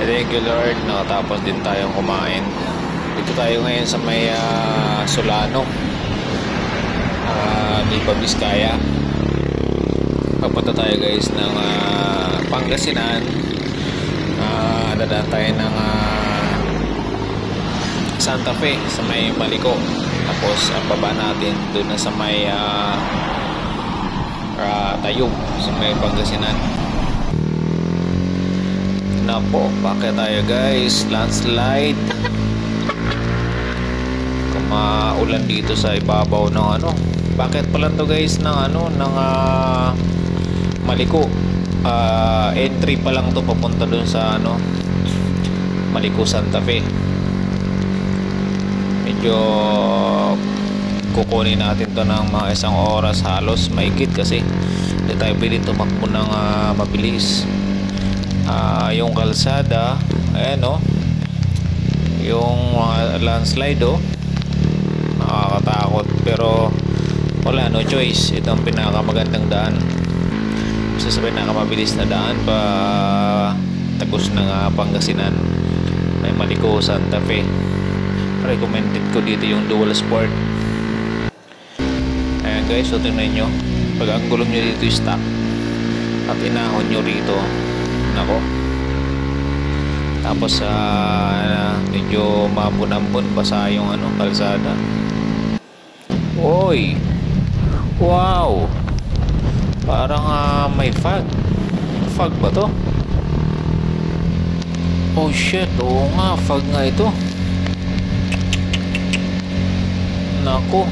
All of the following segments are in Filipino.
Thank you Lord, nakatapos din tayong kumain. Dito tayo ngayon sa may Solano, Lipa, Vizcaya. Papunta tayo guys ng Pangasinan. Dadaan tayo ng Santa Fe sa may Maliko. Tapos ang baba natin doon na sa may Tayog sa may Pangasinan. Na po, bakit tayo guys, landslide. Kumaulan dito sa ibabaw ng bakit pala to guys ng ng Maliko. Entry pa lang to papunta dun sa Maliko, Santa Fe. Medyo kukunin natin to ng mga isang oras halos, mahigit kasi hindi tayo pwede tumakbo ng mabilis. Yung kalsada, ayan yung landslide nakakatakot, pero wala, no choice. Ito ang pinakamagandang daan, isa sa pinakamabilis na daan pa tagos ng Pangasinan, may Maliko, Santa Fe. Recommended ko dito yung dual sport. Ayan guys, so tingnan nyo, pag ang gulong nyo dito yung stock at inahon nyo rito, nako, tapos medyo mabunambon, basa yung kalsada. Oy, wow, parang may fog ba to? Oh shit, oo nga, fog nga ito. Nako,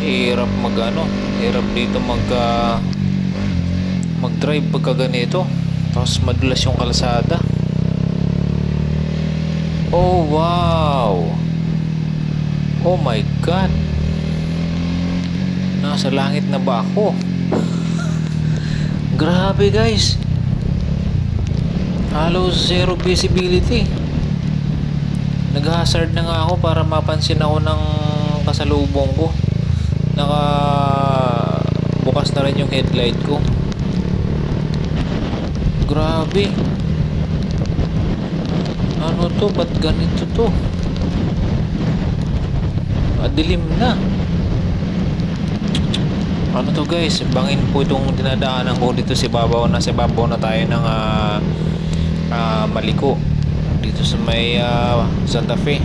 hirap hirap dito mag-drive pagka ganito, tapos madulas yung kalsada. Oh wow, oh my god, nasa langit na ba ako? Grabe guys, halos zero visibility. Nag-hazard na nga ako para mapansin ako ng kasalubong ko. Bukas na rin yung headlight ko. Grabe, ano to, ba't ganito to? Dilim na. Ano to guys, bangin po itong dinadaanan ko dito sa ibabaw na tayo ng Maliko, dito sa may Santa Fe.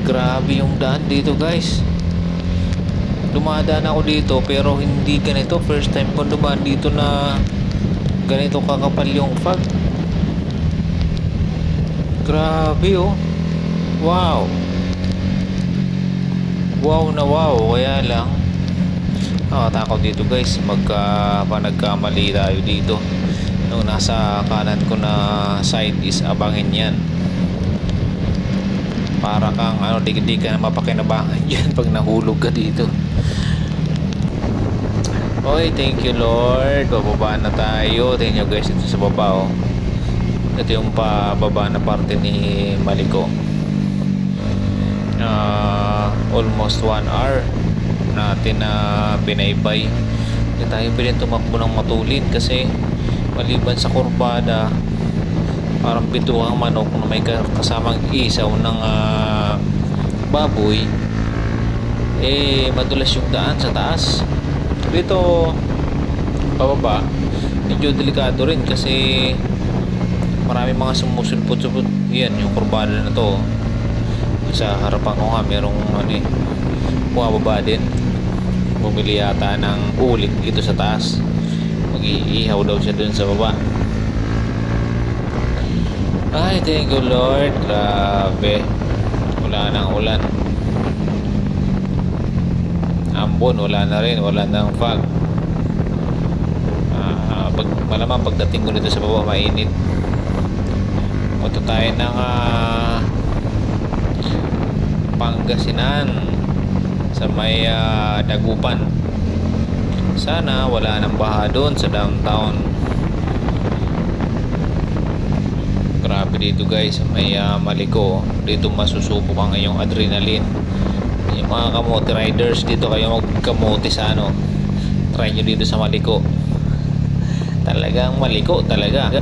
Grabe yung daan dito guys. Dumadaan ako dito pero hindi ganito. First time ko dumaan dito na ganito kakapal yung fog. Grabe wow, wow na wow. Kaya lang nakatakot dito guys, nagkamali tayo dito. Nung nasa kanan ko na side is abangin yan, para kang di ka na mapakinabangan dyan pag nahulog ka dito. Okay, thank you Lord, bababa na tayo. Tingnan nyo guys, ito sa baba ito yung pababa na parte ni Maliko. Almost 1 hour natin na binaybay. Hindi tayo pwede tumakbo ng matulin kasi maliban sa kurbada, parang bituang manok na may kasamang isaw ng baboy, madulas yung daan sa taas. Dito pababa medyo delikado rin kasi marami mga sumusulpot-supot. Yan yung kurbada na to. Sa harapan ko nga merong bumababa din, bumili yata ng uling dito sa taas. Mag-iihaw daw siya dun sa baba. Ay, thank you Lord. Grabe, wala nang ulan, ambon, wala na rin, wala nang fog. Malamang pagdating ko dito sa baba mainit. Punta tayo ng Pangasinan sa may Dagupan. Sana wala nang baha doon sa downtown. Grabe dito guys, may Maliko. Dito masusubok ang iyong adrenaline. Yung mga kamote riders, dito kayo magkamote sa try nyo dito sa Maliko. Talagang Maliko talaga.